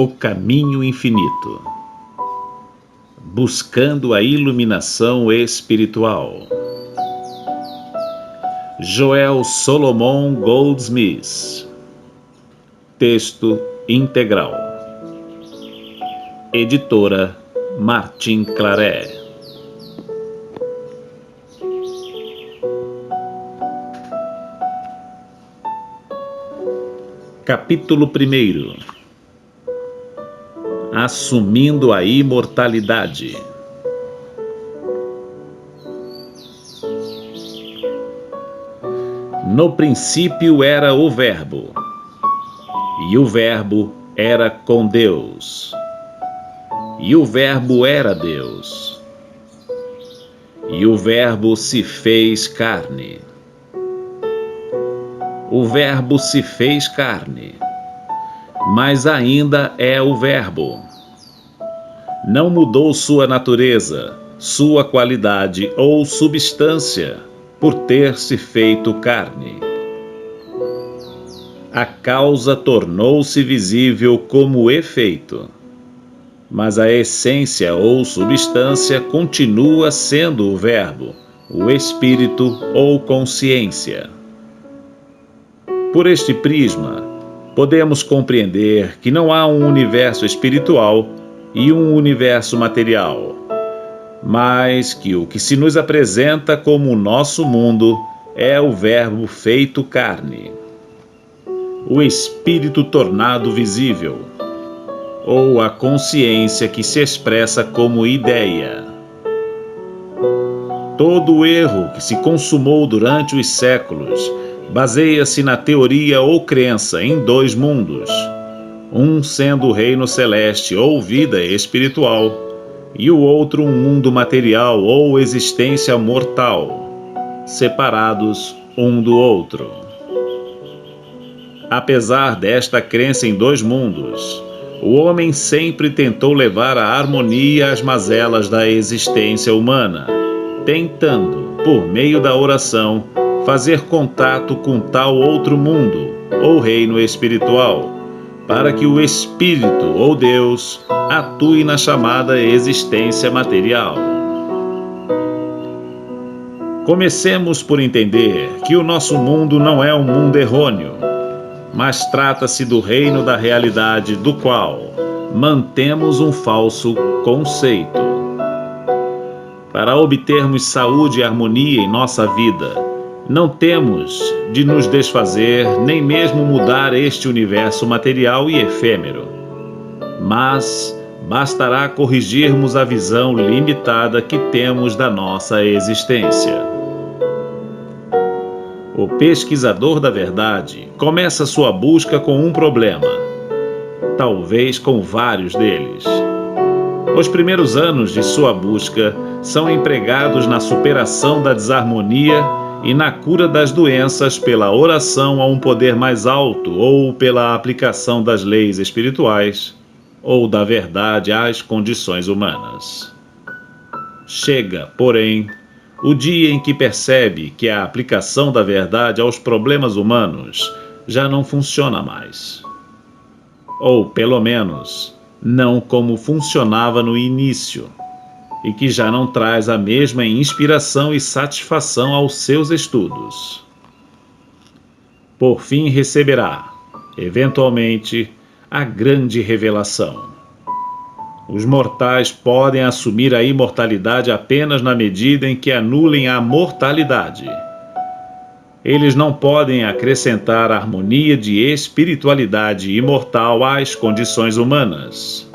O caminho infinito, buscando a iluminação espiritual. Joel Solomon Goldsmith. Texto integral. Editora Martin Claret. Capítulo 1. Assumindo a imortalidade. No princípio era o Verbo, e o Verbo era com Deus, e o Verbo era Deus, e o Verbo se fez carne. O Verbo se fez carne, mas ainda é o Verbo. Não mudou sua natureza, sua qualidade ou substância por ter se feito carne. A causa tornou-se visível como efeito, mas a essência ou substância continua sendo o Verbo, o Espírito ou consciência. Por este prisma, podemos compreender que não há um universo espiritual e um universo material, mas que o que se nos apresenta como o nosso mundo é o Verbo feito carne, o Espírito tornado visível, ou a consciência que se expressa como ideia. Todo o erro que se consumou durante os séculos baseia-se na teoria ou crença em dois mundos, um sendo o reino celeste ou vida espiritual, e o outro um mundo material ou existência mortal, separados um do outro. Apesar desta crença em dois mundos, o homem sempre tentou levar a harmonia às mazelas da existência humana, tentando, por meio da oração, fazer contato com tal outro mundo, ou reino espiritual, para que o Espírito ou Deus atue na chamada existência material. Comecemos por entender que o nosso mundo não é um mundo errôneo, mas trata-se do reino da realidade do qual mantemos um falso conceito. Para obtermos saúde e harmonia em nossa vida, não temos de nos desfazer nem mesmo mudar este universo material e efêmero, mas bastará corrigirmos a visão limitada que temos da nossa existência. O pesquisador da verdade começa sua busca com um problema, talvez com vários deles. Os primeiros anos de sua busca são empregados na superação da desarmonia e na cura das doenças pela oração a um poder mais alto ou pela aplicação das leis espirituais ou da verdade às condições humanas. Chega, porém, o dia em que percebe que a aplicação da verdade aos problemas humanos já não funciona mais. Ou, pelo menos, não como funcionava no início, e que já não traz a mesma inspiração e satisfação aos seus estudos. Por fim receberá, eventualmente, a grande revelação. Os mortais podem assumir a imortalidade apenas na medida em que anulem a mortalidade. Eles não podem acrescentar harmonia de espiritualidade imortal às condições humanas.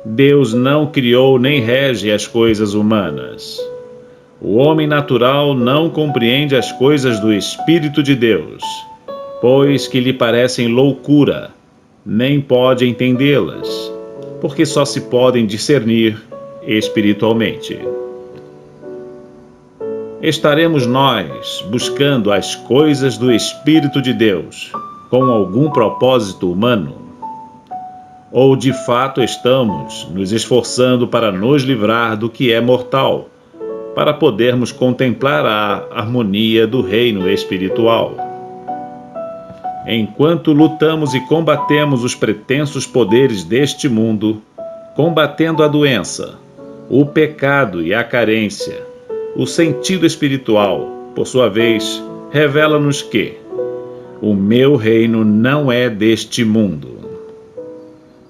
Deus não criou nem rege as coisas humanas. O homem natural não compreende as coisas do Espírito de Deus, pois que lhe parecem loucura, nem pode entendê-las, porque só se podem discernir espiritualmente. Estaremos nós buscando as coisas do Espírito de Deus com algum propósito humano? Ou de fato estamos nos esforçando para nos livrar do que é mortal, para podermos contemplar a harmonia do reino espiritual? Enquanto lutamos e combatemos os pretensos poderes deste mundo, combatendo a doença, o pecado e a carência, o sentido espiritual, por sua vez, revela-nos que o meu reino não é deste mundo.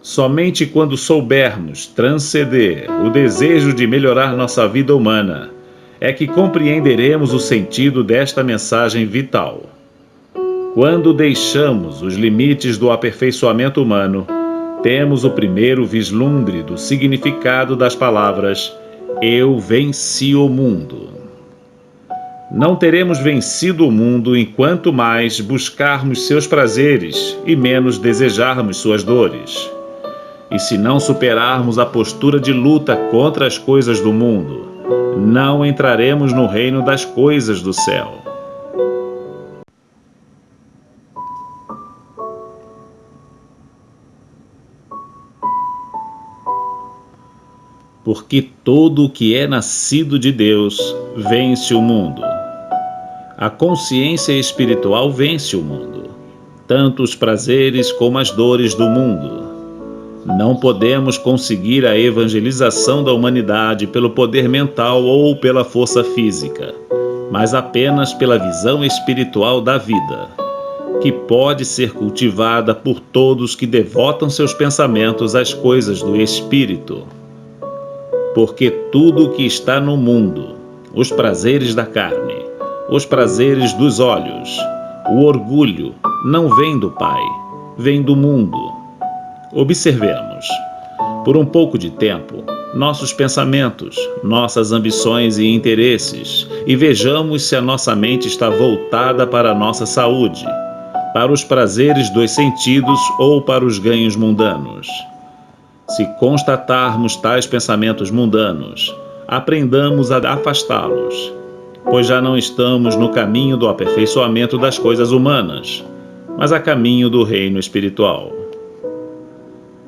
Somente quando soubermos transcender o desejo de melhorar nossa vida humana, é que compreenderemos o sentido desta mensagem vital. Quando deixamos os limites do aperfeiçoamento humano, temos o primeiro vislumbre do significado das palavras "Eu venci o mundo". Não teremos vencido o mundo enquanto mais buscarmos seus prazeres e menos desejarmos suas dores. E se não superarmos a postura de luta contra as coisas do mundo, não entraremos no reino das coisas do céu. Porque todo o que é nascido de Deus vence o mundo. A consciência espiritual vence o mundo, tanto os prazeres como as dores do mundo. Não podemos conseguir a evangelização da humanidade pelo poder mental ou pela força física, mas apenas pela visão espiritual da vida, que pode ser cultivada por todos que devotam seus pensamentos às coisas do Espírito. Porque tudo o que está no mundo, os prazeres da carne, os prazeres dos olhos, o orgulho, não vem do Pai, vem do mundo. Observemos, por um pouco de tempo, nossos pensamentos, nossas ambições e interesses, e vejamos se a nossa mente está voltada para a nossa saúde, para os prazeres dos sentidos ou para os ganhos mundanos. Se constatarmos tais pensamentos mundanos, aprendamos a afastá-los, pois já não estamos no caminho do aperfeiçoamento das coisas humanas, mas a caminho do reino espiritual.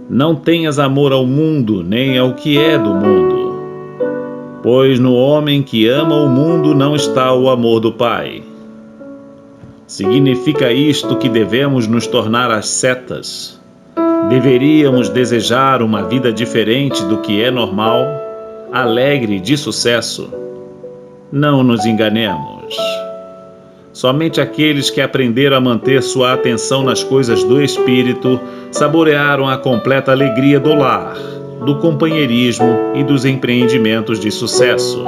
Não tenhas amor ao mundo, nem ao que é do mundo, pois no homem que ama o mundo não está o amor do Pai. Significa isto que devemos nos tornar ascetas? Deveríamos desejar uma vida diferente do que é normal, alegre e de sucesso? Não nos enganemos. Somente aqueles que aprenderam a manter sua atenção nas coisas do Espírito saborearam a completa alegria do lar, do companheirismo e dos empreendimentos de sucesso.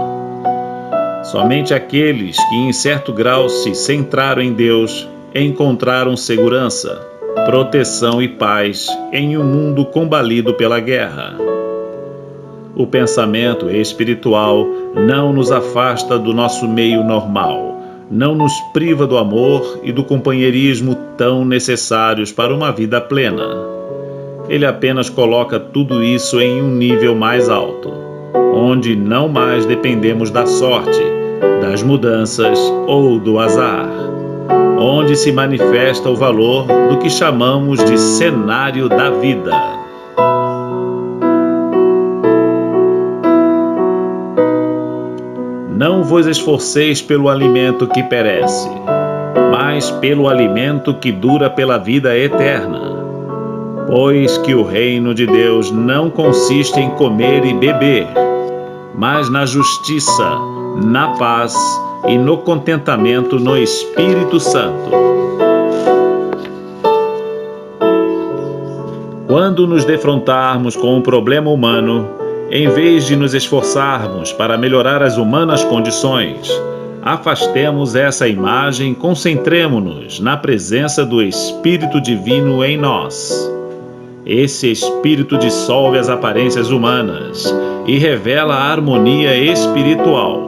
Somente aqueles que em certo grau se centraram em Deus encontraram segurança, proteção e paz em um mundo combalido pela guerra. O pensamento espiritual não nos afasta do nosso meio normal, não nos priva do amor e do companheirismo tão necessários para uma vida plena. Ele apenas coloca tudo isso em um nível mais alto, onde não mais dependemos da sorte, das mudanças ou do azar, onde se manifesta o valor do que chamamos de cenário da vida. Não vos esforceis pelo alimento que perece, mas pelo alimento que dura pela vida eterna. Pois que o reino de Deus não consiste em comer e beber, mas na justiça, na paz e no contentamento no Espírito Santo. Quando nos defrontarmos com um problema humano, em vez de nos esforçarmos para melhorar as humanas condições, afastemos essa imagem e concentremo-nos na presença do Espírito Divino em nós. Esse Espírito dissolve as aparências humanas e revela a harmonia espiritual,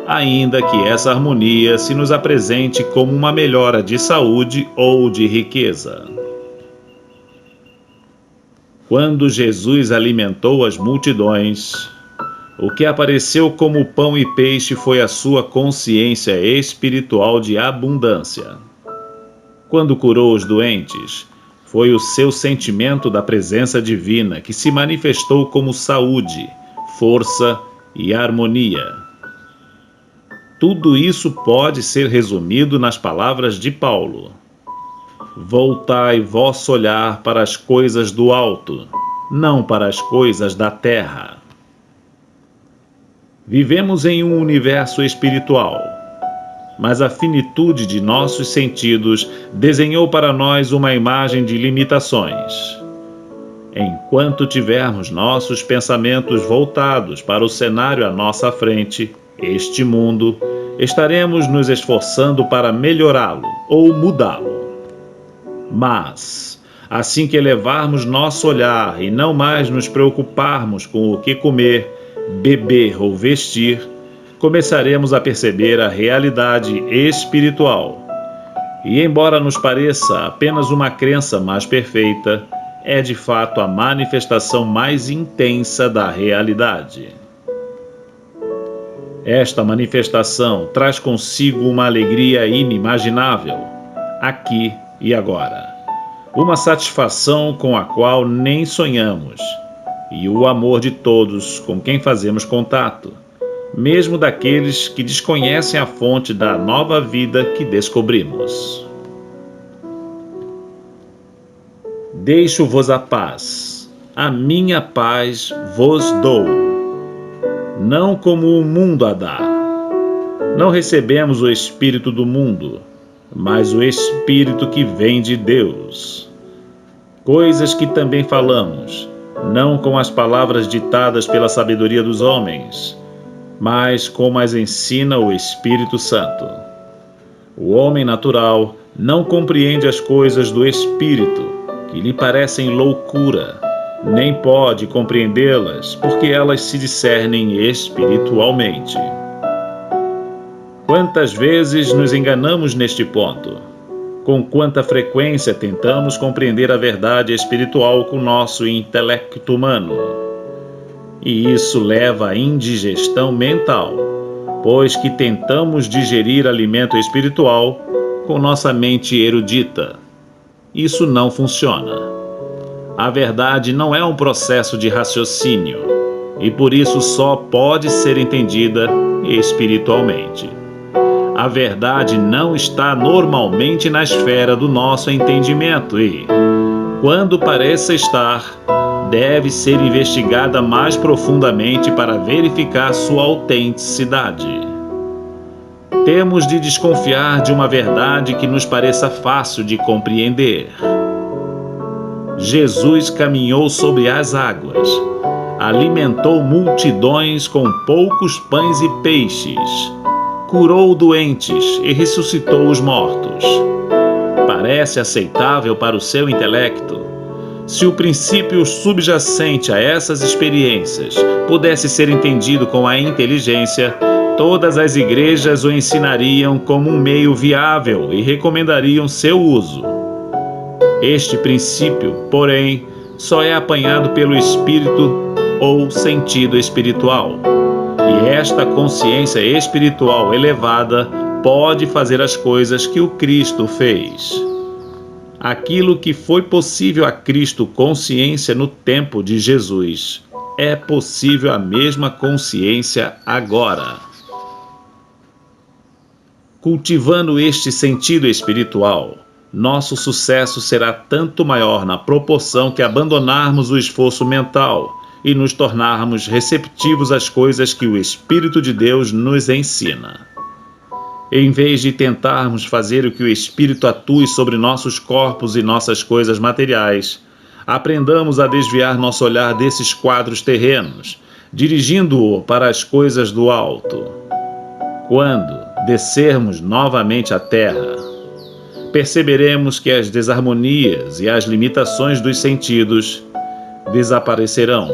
ainda que essa harmonia se nos apresente como uma melhora de saúde ou de riqueza. Quando Jesus alimentou as multidões, o que apareceu como pão e peixe foi a sua consciência espiritual de abundância. Quando curou os doentes, foi o seu sentimento da presença divina que se manifestou como saúde, força e harmonia. Tudo isso pode ser resumido nas palavras de Paulo. Voltai vosso olhar para as coisas do alto, não para as coisas da terra. Vivemos em um universo espiritual, mas a finitude de nossos sentidos desenhou para nós uma imagem de limitações. Enquanto tivermos nossos pensamentos voltados para o cenário à nossa frente, este mundo, estaremos nos esforçando para melhorá-lo ou mudá-lo. Mas, assim que elevarmos nosso olhar e não mais nos preocuparmos com o que comer, beber ou vestir, começaremos a perceber a realidade espiritual. E embora nos pareça apenas uma crença mais perfeita, é de fato a manifestação mais intensa da realidade. Esta manifestação traz consigo uma alegria inimaginável, aqui e agora. Uma satisfação com a qual nem sonhamos, e o amor de todos com quem fazemos contato, mesmo daqueles que desconhecem a fonte da nova vida que descobrimos. Deixo-vos a paz, a minha paz vos dou, não como o mundo a dá. Não recebemos o espírito do mundo, mas o espírito que vem de Deus. Coisas que também falamos, não com as palavras ditadas pela sabedoria dos homens, mas como as ensina o Espírito Santo. O homem natural não compreende as coisas do Espírito, que lhe parecem loucura, nem pode compreendê-las, porque elas se discernem espiritualmente. Quantas vezes nos enganamos neste ponto? Com quanta frequência tentamos compreender a verdade espiritual com nosso intelecto humano? E isso leva à indigestão mental, pois que tentamos digerir alimento espiritual com nossa mente erudita. Isso não funciona. A verdade não é um processo de raciocínio, e por isso só pode ser entendida espiritualmente. A verdade não está normalmente na esfera do nosso entendimento e, quando pareça estar, deve ser investigada mais profundamente para verificar sua autenticidade. Temos de desconfiar de uma verdade que nos pareça fácil de compreender. Jesus caminhou sobre as águas, alimentou multidões com poucos pães e peixes, curou doentes e ressuscitou os mortos. Parece aceitável para o seu intelecto? Se o princípio subjacente a essas experiências pudesse ser entendido com a inteligência, todas as igrejas o ensinariam como um meio viável e recomendariam seu uso. Este princípio, porém, só é apanhado pelo espírito ou sentido espiritual. E esta consciência espiritual elevada pode fazer as coisas que o Cristo fez. Aquilo que foi possível a Cristo consciência no tempo de Jesus, é possível a mesma consciência agora. Cultivando este sentido espiritual, nosso sucesso será tanto maior na proporção que abandonarmos o esforço mental e nos tornarmos receptivos às coisas que o Espírito de Deus nos ensina. Em vez de tentarmos fazer o que o Espírito atue sobre nossos corpos e nossas coisas materiais, aprendamos a desviar nosso olhar desses quadros terrenos, dirigindo-o para as coisas do alto. Quando descermos novamente à terra, perceberemos que as desarmonias e as limitações dos sentidos desaparecerão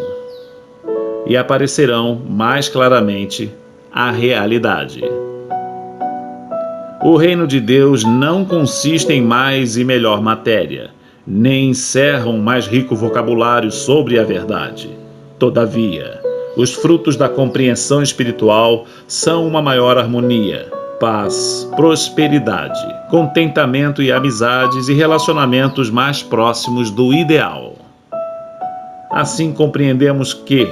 e aparecerão mais claramente a realidade. O reino de Deus não consiste em mais e melhor matéria, nem encerra um mais rico vocabulário sobre a verdade. Todavia, os frutos da compreensão espiritual são uma maior harmonia, paz, prosperidade, contentamento e amizades e relacionamentos mais próximos do ideal. Assim compreendemos que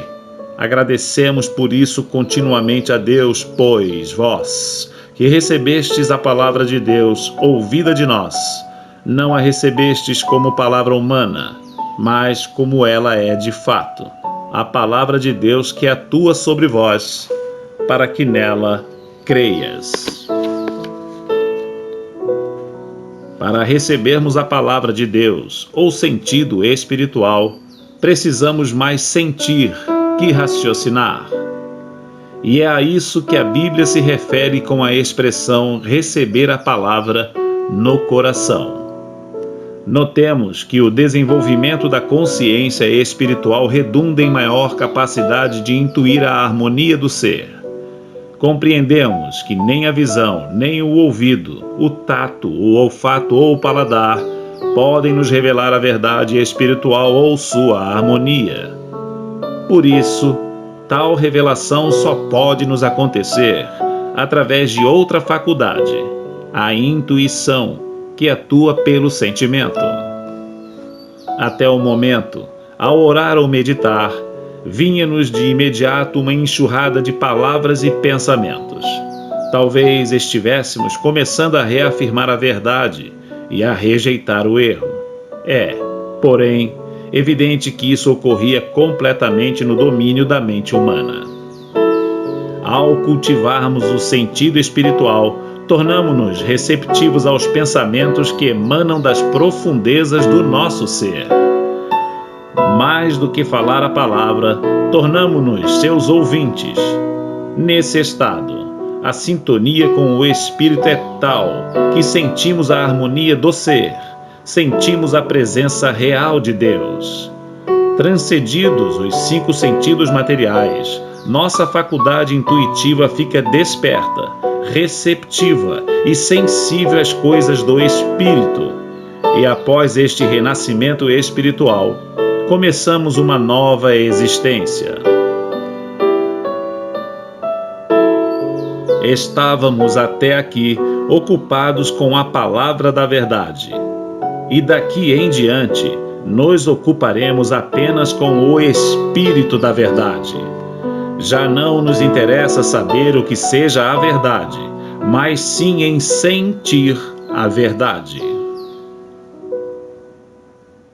agradecemos por isso continuamente a Deus, pois vós, que recebestes a palavra de Deus, ouvida de nós, não a recebestes como palavra humana, mas como ela é de fato, a palavra de Deus que atua sobre vós, para que nela creias. Para recebermos a palavra de Deus, ou sentido espiritual, precisamos mais sentir que raciocinar. E é a isso que a Bíblia se refere com a expressão receber a palavra no coração. Notemos que o desenvolvimento da consciência espiritual redunda em maior capacidade de intuir a harmonia do ser. Compreendemos que nem a visão, nem o ouvido, o tato, o olfato ou o paladar podem nos revelar a verdade espiritual ou sua harmonia. Por isso, tal revelação só pode nos acontecer através de outra faculdade, a intuição, que atua pelo sentimento. Até o momento, ao orar ou meditar, vinha-nos de imediato uma enxurrada de palavras e pensamentos. Talvez estivéssemos começando a reafirmar a verdade e a rejeitar o erro. Porém, evidente que isso ocorria completamente no domínio da mente humana. Ao cultivarmos o sentido espiritual, tornamo-nos receptivos aos pensamentos que emanam das profundezas do nosso ser. Mais do que falar a palavra, tornamo-nos seus ouvintes. Nesse estado, a sintonia com o Espírito é tal que sentimos a harmonia do ser, sentimos a presença real de Deus. Transcendidos os 5 sentidos materiais, nossa faculdade intuitiva fica desperta, receptiva e sensível às coisas do Espírito. E após este renascimento espiritual, começamos uma nova existência. Estávamos até aqui ocupados com a palavra da verdade. E daqui em diante, nos ocuparemos apenas com o Espírito da verdade. Já não nos interessa saber o que seja a verdade, mas sim em sentir a verdade.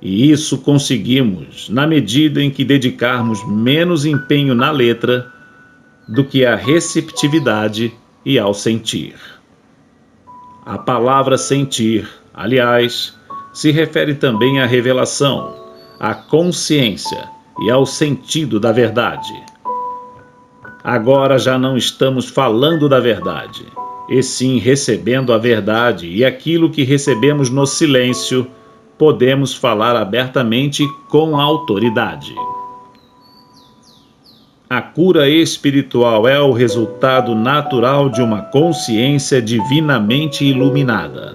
E isso conseguimos na medida em que dedicarmos menos empenho na letra do que à receptividade e ao sentir. A palavra sentir, aliás, se refere também à revelação, à consciência e ao sentido da verdade. Agora já não estamos falando da verdade, e sim recebendo a verdade, e aquilo que recebemos no silêncio, podemos falar abertamente com autoridade. A cura espiritual é o resultado natural de uma consciência divinamente iluminada.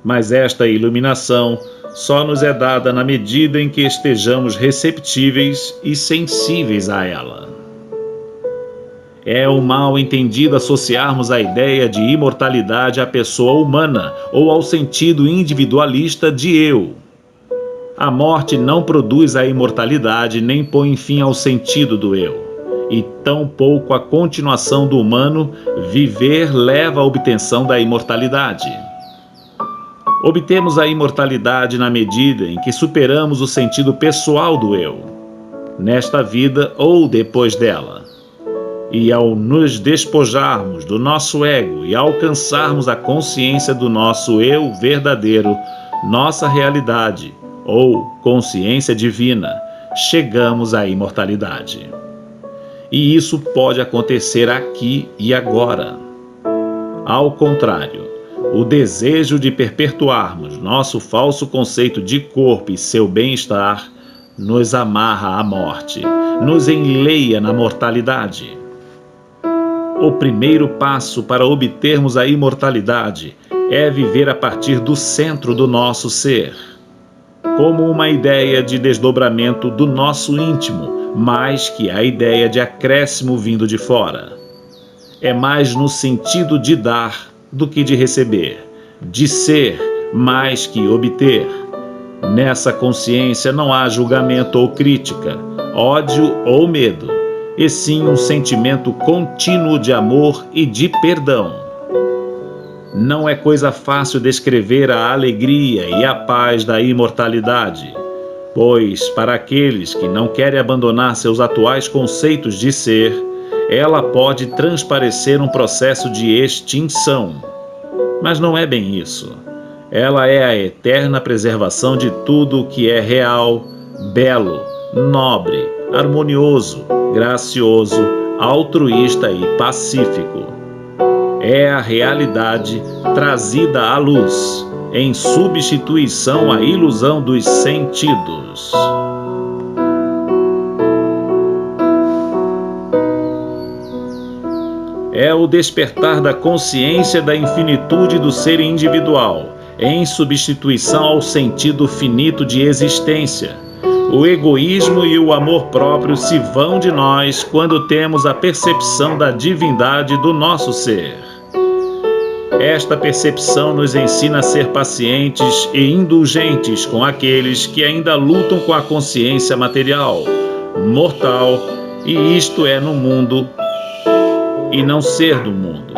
Mas esta iluminação só nos é dada na medida em que estejamos receptíveis e sensíveis a ela. É um mal entendido associarmos a ideia de imortalidade à pessoa humana ou ao sentido individualista de eu. A morte não produz a imortalidade nem põe fim ao sentido do eu, e tampouco a continuação do humano viver leva à obtenção da imortalidade. Obtemos a imortalidade na medida em que superamos o sentido pessoal do eu, nesta vida ou depois dela. E ao nos despojarmos do nosso ego e alcançarmos a consciência do nosso eu verdadeiro, nossa realidade, ou consciência divina, chegamos à imortalidade. E isso pode acontecer aqui e agora. Ao contrário, o desejo de perpetuarmos nosso falso conceito de corpo e seu bem-estar nos amarra à morte, nos enleia na mortalidade. O primeiro passo para obtermos a imortalidade é viver a partir do centro do nosso ser, como uma ideia de desdobramento do nosso íntimo, mais que a ideia de acréscimo vindo de fora. É mais no sentido de dar do que de receber, de ser mais que obter. Nessa consciência não há julgamento ou crítica, ódio ou medo, e sim um sentimento contínuo de amor e de perdão. Não é coisa fácil descrever a alegria e a paz da imortalidade, pois, para aqueles que não querem abandonar seus atuais conceitos de ser, ela pode transparecer um processo de extinção. Mas não é bem isso. Ela é a eterna preservação de tudo o que é real, belo, nobre, harmonioso, gracioso, altruísta e pacífico. É a realidade trazida à luz, em substituição à ilusão dos sentidos. É o despertar da consciência da infinitude do ser individual, em substituição ao sentido finito de existência. O egoísmo e o amor próprio se vão de nós quando temos a percepção da divindade do nosso ser. Esta percepção nos ensina a ser pacientes e indulgentes com aqueles que ainda lutam com a consciência material, mortal, e isto é no mundo e não ser do mundo.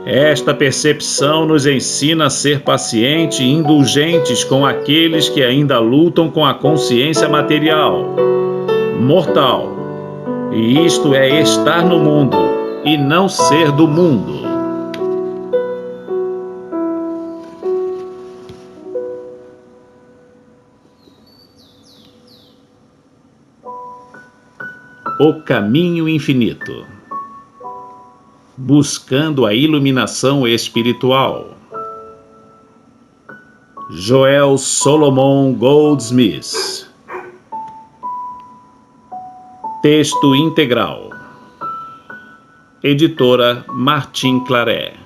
Esta percepção nos ensina a ser pacientes e indulgentes com aqueles que ainda lutam com a consciência material, mortal, e isto é estar no mundo e não ser do mundo. O caminho infinito. Buscando a iluminação espiritual. Joel Solomon Goldsmith. Texto integral. Editora Martim Claret.